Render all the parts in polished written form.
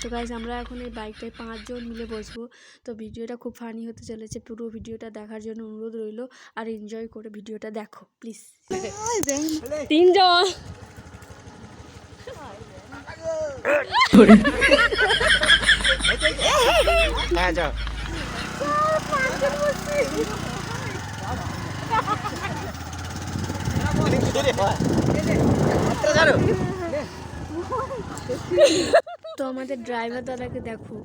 তো গাইজ আমরা এখন এই বাইকটায় 5 জন মিলে বসবো। তো ভিডিওটা খুব ফানি হতে চলেছে, পুরো ভিডিওটা দেখার জন্য অনুরোধ রইল। আর এনজয় করে ভিডিওটা দেখো প্লিজ। 3 জন হ্যাঁ যাও। তো আমাদের ড্রাইভার দাদাকে দেখো,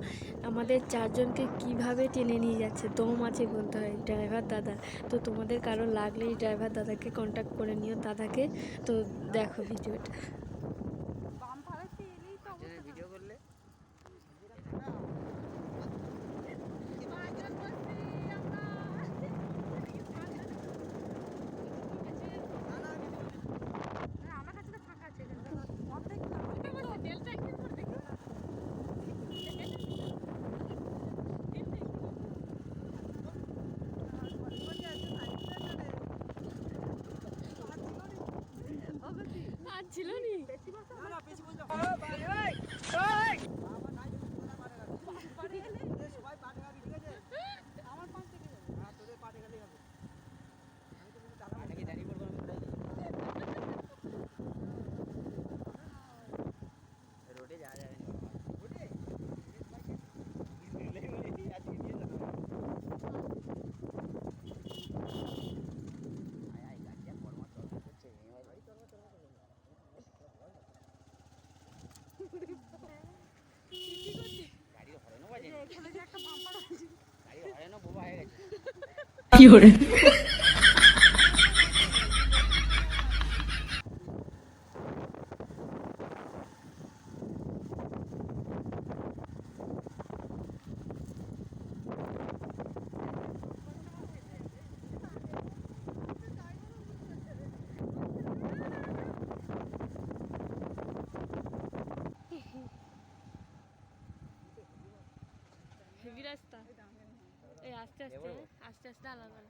আমাদের 4 জনকে কিভাবে টেনে নিয়ে যাচ্ছে, দম আছে বলতে হয় ড্রাইভার দাদা। তো তোমাদের কারো লাগলেই ড্রাইভার দাদাকে কন্ট্যাক্ট করে নিও দাদাকে। তো দেখো ভিডিওটা। ছিল নি কি করে হেভি রাস্তা। এই আস্তে আস্তে আস্তে আস্তে আলাদা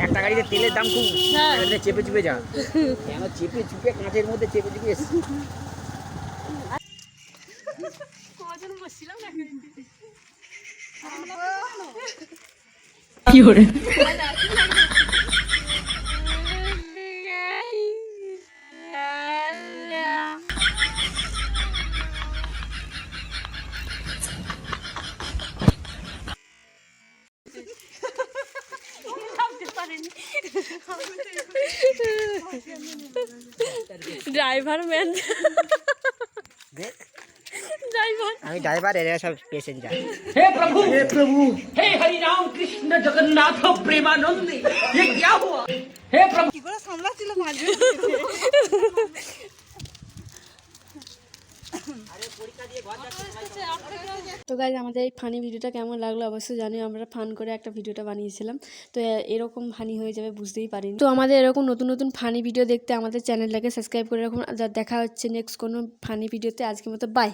একটা গাড়িতে তেলের দাম খুব, চেপে চুপে যা কেন, চেপে চুপে কাঁচের মধ্যে চেপে চুপে এসছি। কি করে ড্রাইভার ম্যান, আমি ড্রাইভার, এরা সব প্যাসেঞ্জার। हे प्रभु हे हरि राम कृष्ण जगन्नाथ प्रेमानंद, ये क्या हुआ? हे प्रभु কি করে সামলাচ্ছিল মাঝে তো গাইজ আমাদের এই ফানি ভিডিওটা কেমন লাগলো অবশ্যই জানিও। আমরা ফান করে একটা ভিডিওটা বানিয়েছিলাম, তো এরকম ফানি হয়ে যাবে বুঝতেই পারিনি। তো আমাদের এরকম নতুন নতুন ফানি ভিডিও দেখতে আমাদের চ্যানেলটাকে সাবস্ক্রাইব করে রাখুন। দেখা হচ্ছে নেক্সট কোনো ফানি ভিডিওতে। আজকের মতো বাই।